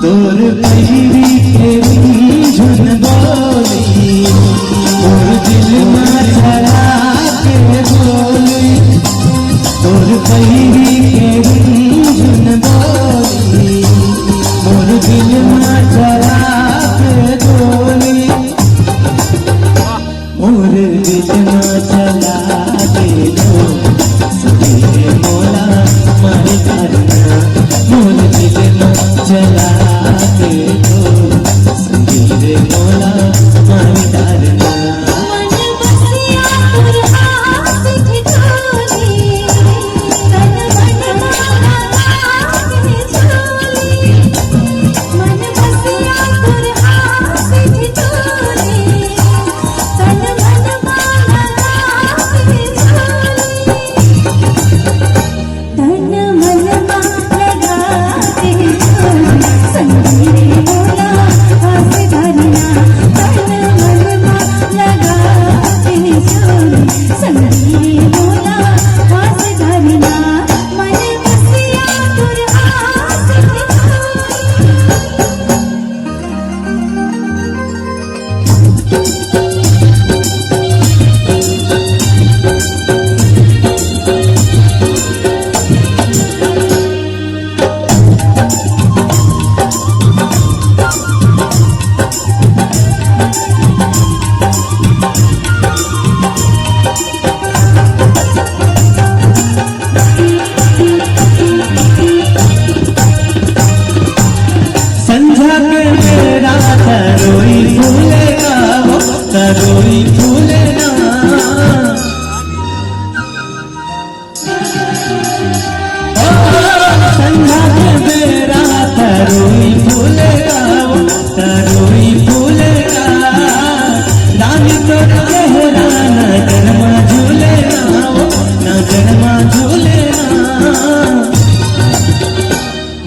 तोर पहिरी के झुन बोली और दिल में चला के बोली तोर पहिरी के झुन बोली और दिल में चला के बोली और दिल में चला के बोली मोला मारे करना मोर दिल में चला संगीरे मोला मारी डारना मन बसिया पुरहास ठिठोली तन मन माला के झोली मन बसिया पुरहास ठिठोली तन मन माला के झोली तन मन माला के झोली संगीरे मोला हास धरना तन मन लगा के झोली संगीरे मोला हास धरना मन बसिया पुरहास संझा के मेरा तरोई फूलेगा वो तरोई फूलेगा संझा के मेरा तरोई फूलेगा वो तरोई फूलेगा रानी तो चेहरा न जन्मा झूलेगा वो न जन्मा झूलेगा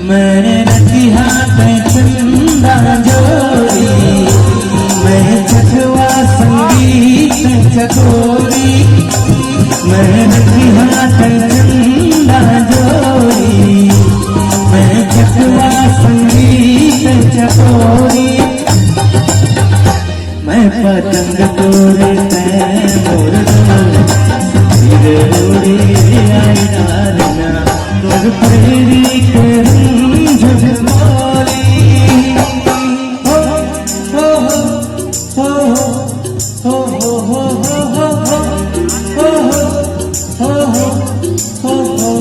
मैंने रतिहा पे चंदा जोड़ी मैं चखवा संगीत चकोरी मैं रतिहा पे चंदा जोड़ी मैं चखवा संगीत चकोरी मैं पतंग तोड़े मोर धीरे उड़े आई डालना तोर प्रेरी के झुन बोली हो हो हो हो हो हो हो हो हो हो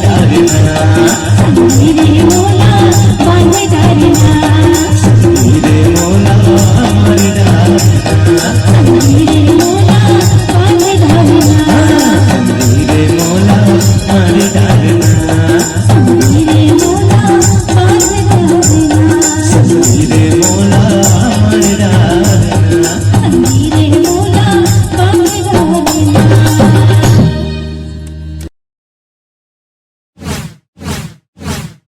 धरना